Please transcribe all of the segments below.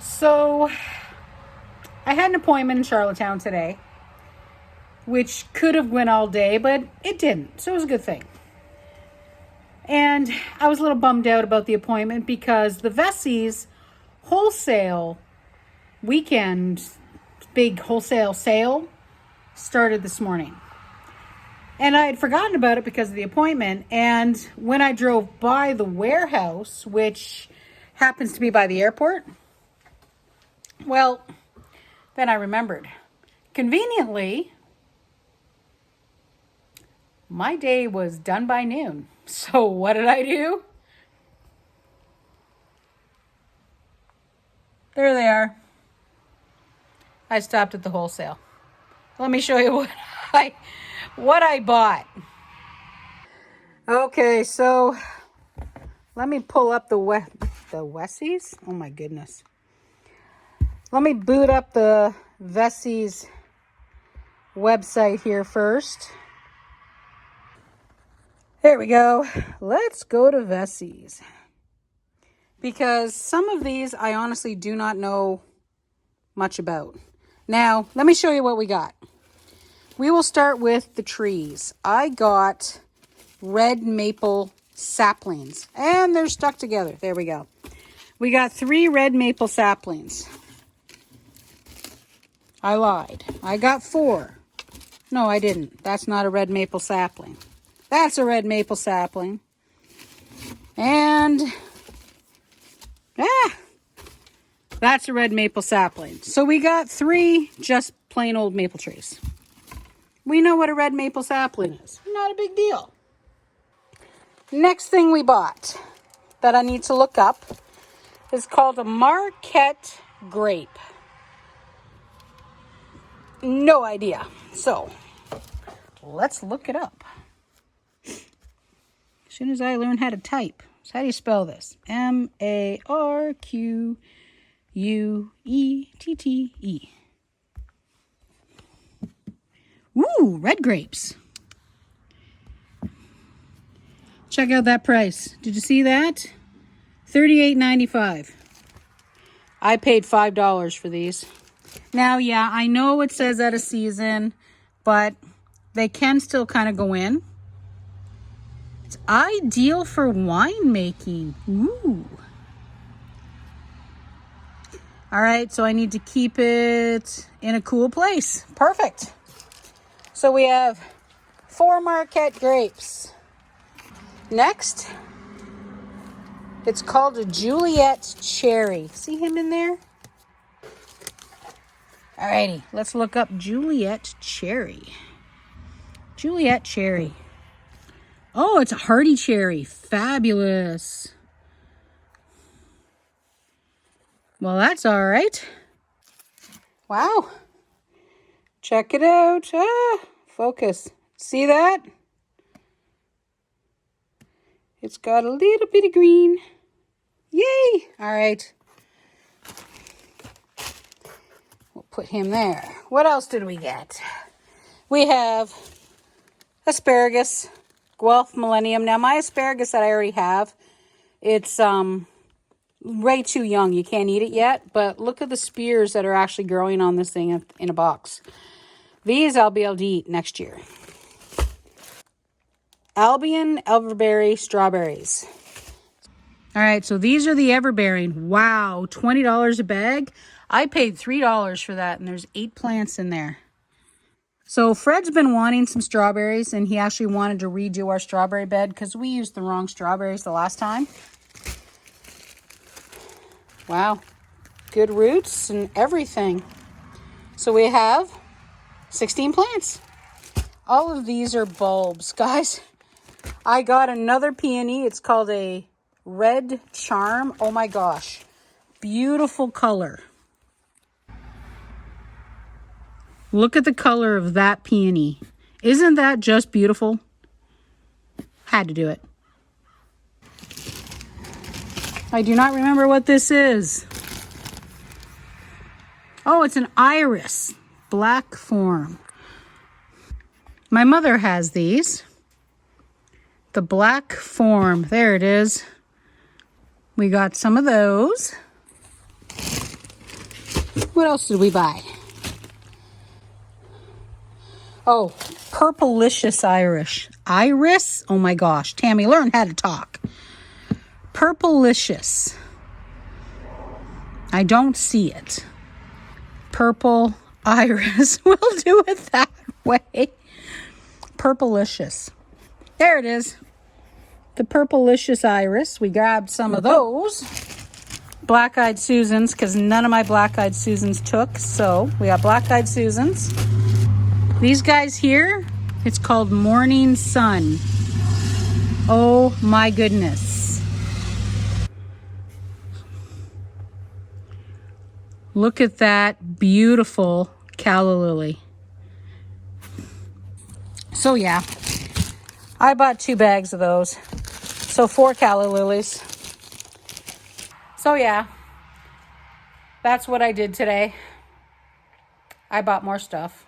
So I had an appointment in Charlottetown today, which could have went all day, but it didn't. So it was a good thing. And I was a little bummed out about the appointment because the Vessies wholesale weekend, big wholesale sale started this morning. And I had forgotten about it because of the appointment. And when I drove by the warehouse, which happens to be by the airport, well, then I remembered. Conveniently, my day was done by noon. So what did I do? There they are. I stopped at the wholesale. Let me show you what I bought. Okay, so let me pull up the Vessies. Oh my goodness. Let me boot up the Vessies website here first. There we go. Let's go to Vessies. Because some of these I honestly do not know much about. Now, let me show you what we got. We will start with the trees. I got red maple saplings. And they're stuck together. There we go. We got 3 red maple saplings. I lied. I got 4. No, I didn't. That's not a red maple sapling. That's a red maple sapling. And that's a red maple sapling. So we got 3 just plain old maple trees. We know what a red maple sapling is. Not a big deal. Next thing we bought that I need to look up is called a Marquette grape. No idea. So let's look it up. As soon as I learn how to type. So how do you spell this? Marquette. Ooh, red grapes. Check out that price. Did you see that? $38.95. I paid $5 for these. Now, yeah, I know it says out of season, but they can still kind of go in. It's ideal for winemaking. Ooh. All right, so I need to keep it in a cool place. Perfect. So we have 4 Marquette grapes. Next, it's called a Juliet cherry. See him in there? Alrighty, let's look up Juliet cherry. Juliet cherry. Oh, it's a hardy cherry. Fabulous. Well, that's all right. Wow. Check it out. Focus. See that? It's got a little bit of green. Yay! All right. We'll put him there. What else did we get? We have asparagus, Guelph Millennium. Now, my asparagus that I already have, it's way too young. You can't eat it yet. But look at the spears that are actually growing on this thing in a box. These I'll be able to eat next year. Albion Elderberry Strawberries. All right, so these are the Everbearing. Wow, $20 a bag. I paid $3 for that, and there's 8 plants in there. So Fred's been wanting some strawberries, and he actually wanted to redo our strawberry bed because we used the wrong strawberries the last time. Wow, good roots and everything. So we have 16 plants. All of these are bulbs, guys. I got another peony. It's called a Red Charm. Oh my gosh. Beautiful color. Look at the color of that peony. Isn't that just beautiful? Had to do it. I do not remember what this is. Oh, it's an iris. Black form. My mother has these. The black form. There it is. We got some of those. What else did we buy? Oh, Purplicious Iris? Oh my gosh. Tammy, learn how to talk. Purplicious. I don't see it. Purple Iris. We'll do it that way. Purplicious. There it is. The Purplicious Iris. We grabbed some of those. Black-Eyed Susans, because none of my Black-Eyed Susans took. So we got Black-Eyed Susans. These guys here, it's called Morning Sun. Oh my goodness. Look at that beautiful calla lily. So yeah, I bought 2 bags of those. So 4 calla lilies. So yeah, that's what I did today. I bought more stuff.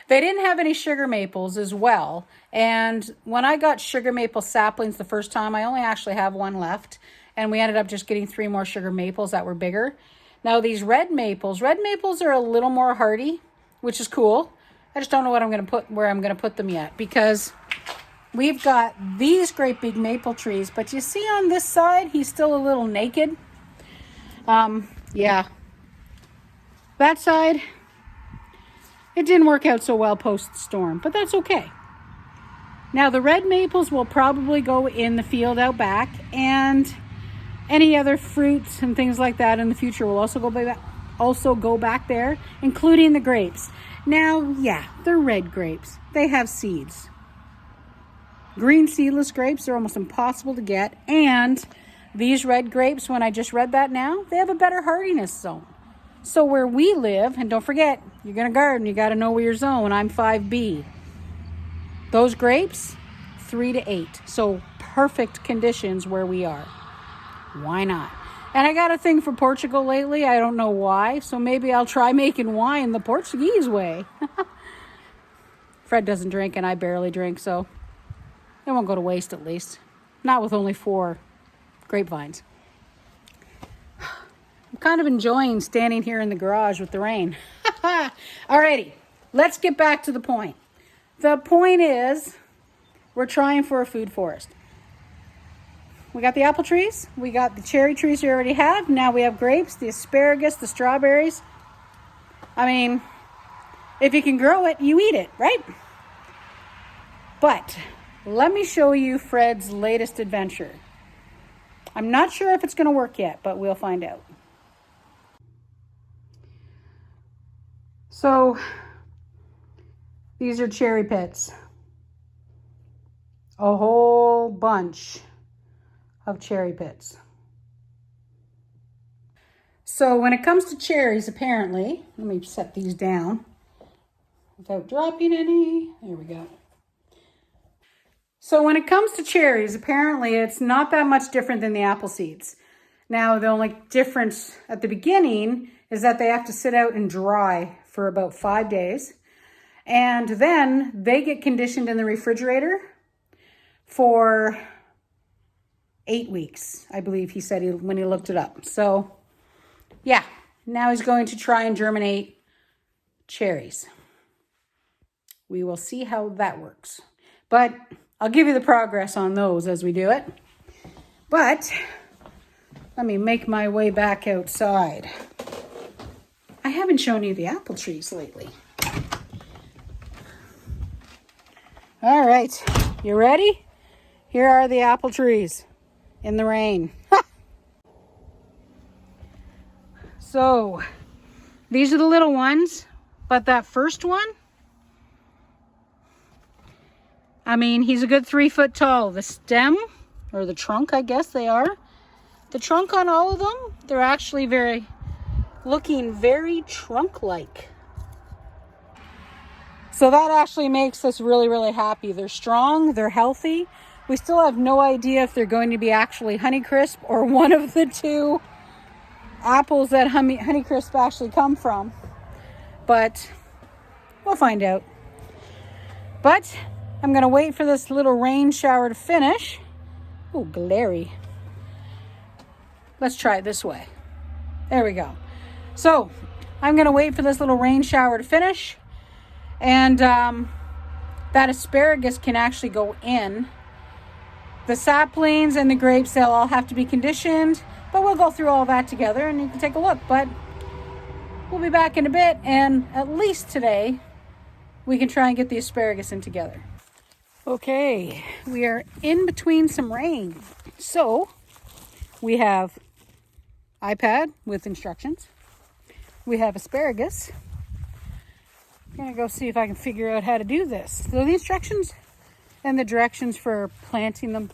They didn't have any sugar maples as well. And when I got sugar maple saplings the first time, I only actually have 1 left. And we ended up just getting 3 more sugar maples that were bigger. Now these red maples are a little more hardy, which is cool. I just don't know what I'm going to put, where I'm going to put them yet, because we've got these great big maple trees, but you see on this side, he's still a little naked. Yeah. That side, it didn't work out so well post-storm, but that's okay. Now the red maples will probably go in the field out back, and any other fruits and things like that in the future will also go back there, including the grapes. Now, yeah, they're red grapes. They have seeds. Green seedless grapes are almost impossible to get, and these red grapes, when I just read that now, they have a better hardiness zone. So where we live, and don't forget, you're going to garden, you got to know where your zone. I'm 5B. Those grapes, 3 to 8. So perfect conditions where we are. Why not? And I got a thing for Portugal lately. I don't know why. So maybe I'll try making wine the Portuguese way. Fred doesn't drink and I barely drink, so it won't go to waste at least. Not with only 4 grapevines. I'm kind of enjoying standing here in the garage with the rain. Alrighty, let's get back to the point. The point is, we're trying for a food forest. We got the apple trees, we got the cherry trees we already have, now we have grapes, the asparagus, the strawberries. I mean, if you can grow it, you eat it, right? But let me show you Fred's latest adventure. I'm not sure if it's going to work yet, but we'll find out. So, these are cherry pits. A whole bunch of cherry pits. So when it comes to cherries, apparently, let me set these down without dropping any. There we go. So when it comes to cherries, apparently it's not that much different than the apple seeds. Now, the only difference at the beginning is that they have to sit out and dry for about 5 days. And then they get conditioned in the refrigerator for 8 weeks, I believe he said when he looked it up. So, yeah, now he's going to try and germinate cherries. We will see how that works. But I'll give you the progress on those as we do it. But let me make my way back outside. I haven't shown you the apple trees lately. All right, you ready? Here are the apple trees in the rain. So, these are the little ones, but that first one, I mean, he's a good 3 foot tall. The stem, or the trunk, I guess they are. The trunk on all of them, they're actually looking very trunk-like. So that actually makes us really, really happy. They're strong, they're healthy. We still have no idea if they're going to be actually Honeycrisp or one of the 2 apples that Honeycrisp actually come from. But we'll find out. But I'm going to wait for this little rain shower to finish. Oh, glary. Let's try it this way. There we go. So I'm going to wait for this little rain shower to finish. And that asparagus can actually go in. The saplings and the grapes, they'll all have to be conditioned. But we'll go through all that together and you can take a look. But we'll be back in a bit. And at least today, we can try and get the asparagus in together. Okay, we are in between some rain. So we have iPad with instructions. We have asparagus. I'm gonna go see if I can figure out how to do this. So the instructions and the directions for planting them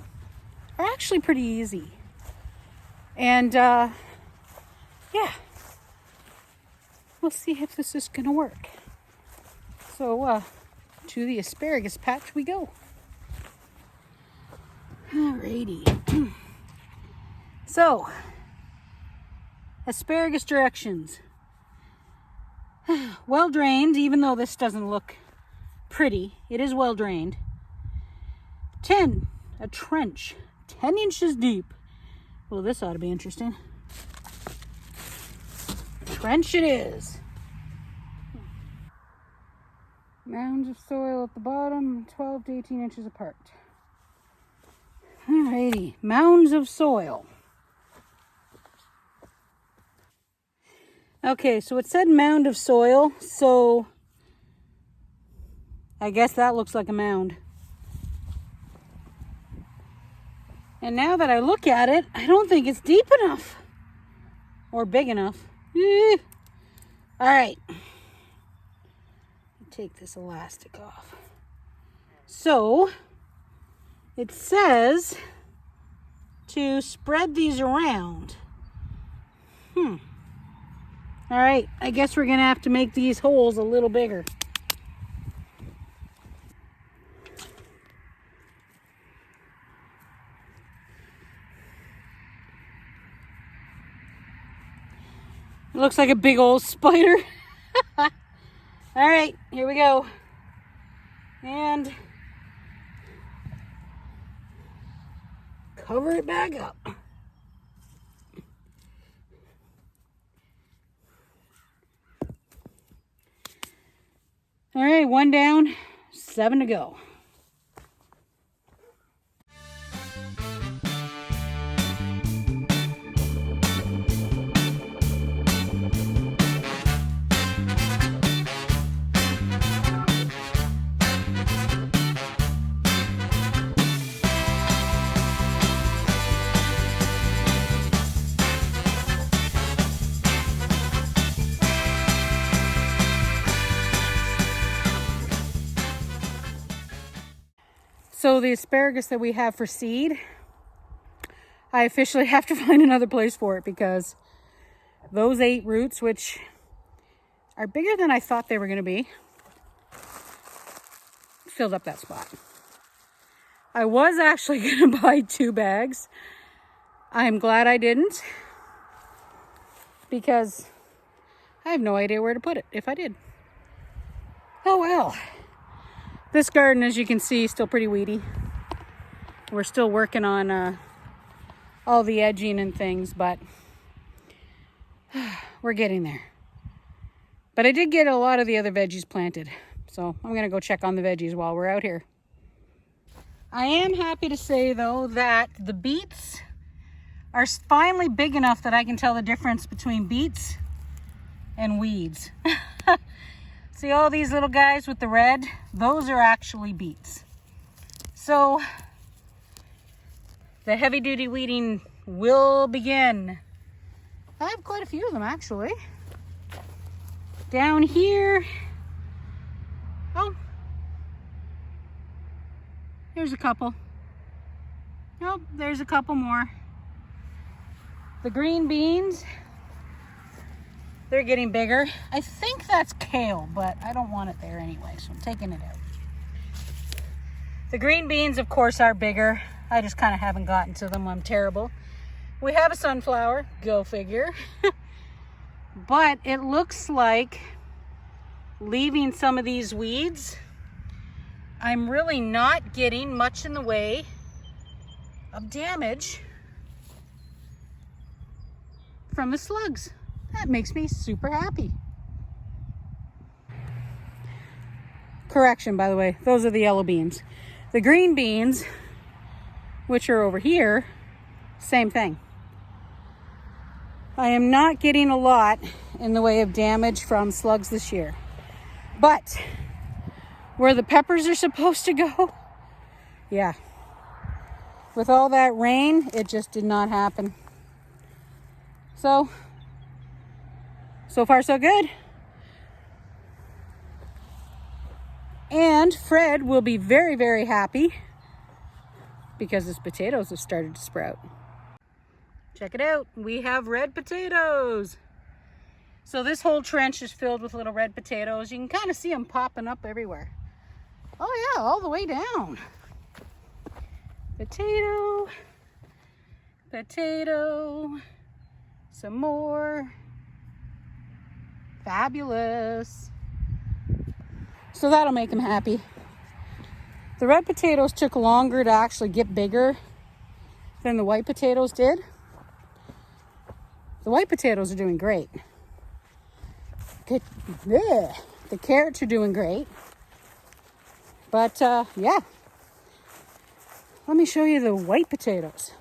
are actually pretty easy. And yeah, we'll see if this is gonna work. So to the asparagus patch we go. Alrighty. So, asparagus directions. Well drained, even though this doesn't look pretty, it is well drained. 10, a trench, 10 inches deep. Well, this ought to be interesting. Trench it is. Mounds of soil at the bottom, 12 to 18 inches apart. Alrighty, mounds of soil. Okay, so it said mound of soil, so I guess that looks like a mound. And now that I look at it, I don't think it's deep enough or big enough. All right, take this elastic off. So it says to spread these around. All right, I guess we're gonna have to make these holes a little bigger. It looks like a big old spider. All right, here we go. And cover it back up. All right, 1 down, 7 to go. So the asparagus that we have for seed, I officially have to find another place for it because those 8 roots, which are bigger than I thought they were going to be, filled up that spot. I was actually going to buy 2 bags. I'm glad I didn't because I have no idea where to put it if I did. Oh well. This garden, as you can see, is still pretty weedy. We're still working on all the edging and things, but we're getting there. But I did get a lot of the other veggies planted, so I'm gonna go check on the veggies while we're out here. I am happy to say, though, that the beets are finally big enough that I can tell the difference between beets and weeds. See all these little guys with the red? Those are actually beets. So the heavy duty weeding will begin. I have quite a few of them actually. Down here, oh, here's a couple. Nope, there's a couple more. The green beans, they're getting bigger. I think that's kale, but I don't want it there anyway, so I'm taking it out. The green beans, of course, are bigger. I just kind of haven't gotten to them. I'm terrible. We have a sunflower, go figure. But it looks like leaving some of these weeds, I'm really not getting much in the way of damage from the slugs. That makes me super happy. Correction, by the way, those are the yellow beans. The green beans, which are over here, same thing. I am not getting a lot in the way of damage from slugs this year. But where the peppers are supposed to go, yeah. With all that rain, it just did not happen. So far so good. And Fred will be very, very happy because his potatoes have started to sprout. Check it out. We have red potatoes. So this whole trench is filled with little red potatoes. You can kind of see them popping up everywhere. Oh yeah, all the way down. Potato, potato, some more. Fabulous. So that'll make him happy. The red potatoes took longer to actually get bigger than the white potatoes did. The white potatoes are doing great. The carrots are doing great. But yeah, let me show you the white potatoes.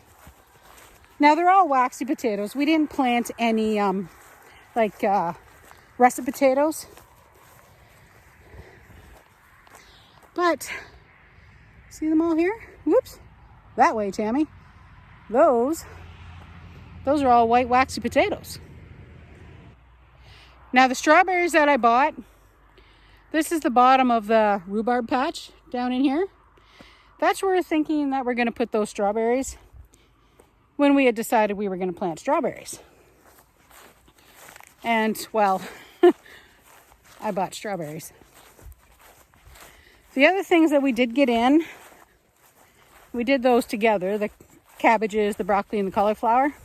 Now they're all waxy potatoes. We didn't plant any russet potatoes. But see them all here? Whoops. That way, Tammy. Those are all white waxy potatoes. Now the strawberries that I bought, this is the bottom of the rhubarb patch down in here. That's where we're thinking that we're going to put those strawberries when we had decided we were going to plant strawberries. And well, I bought strawberries. The other things that we did get in, we did those together, the cabbages, the broccoli, and the cauliflower.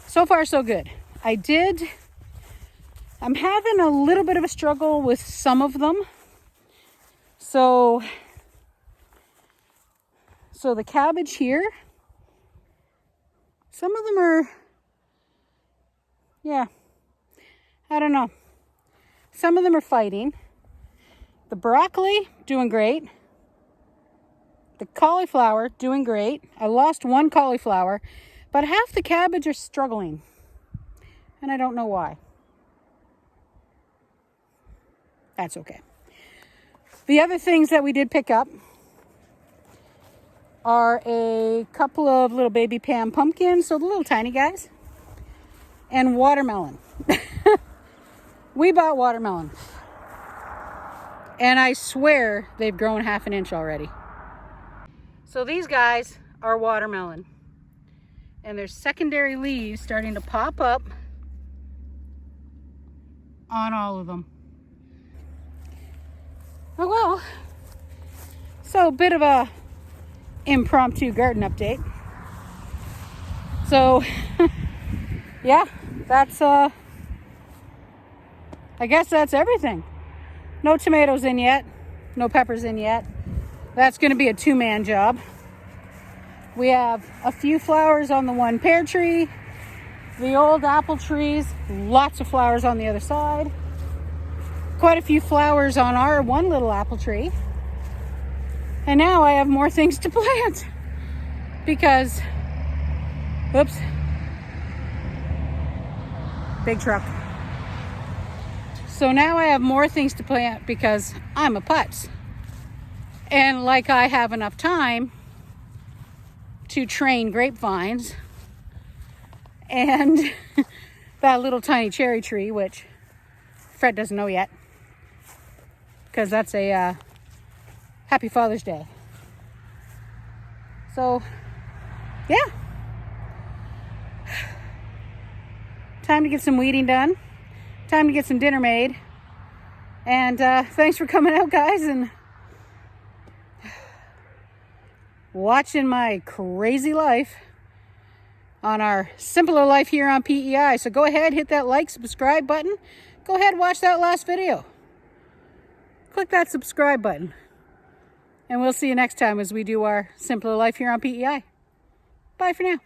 So far, so good. I'm having a little bit of a struggle with some of them. So the cabbage here, some of them are, yeah, I don't know. Some of them are fighting. The broccoli, doing great. The cauliflower, doing great. I lost one cauliflower, but half the cabbage are struggling. And I don't know why. That's okay. The other things that we did pick up are a couple of little baby Pam pumpkins, so the little tiny guys, and watermelon. We bought watermelon. And I swear they've grown half an inch already. So these guys are watermelon. And there's secondary leaves starting to pop up on all of them. Oh well. So a bit of a impromptu garden update. So yeah, that's I guess that's everything. No tomatoes in yet, no peppers in yet. That's going to be a two-man job. We have a few flowers on the one pear tree, the old apple trees, lots of flowers on the other side. Quite a few flowers on our one little apple tree. And now I have more things to plant because, oops, big truck. So now I have more things to plant because I'm a putz. And like I have enough time to train grapevines and that little tiny cherry tree, which Fred doesn't know yet because that's a Happy Father's Day. So yeah, time to get some weeding done. Time to get some dinner made. And thanks for coming out, guys, and watching my crazy life on our simpler life here on PEI. So go ahead, hit that like, subscribe button. Go ahead and watch that last video. Click that subscribe button. And we'll see you next time as we do our simpler life here on PEI. Bye for now.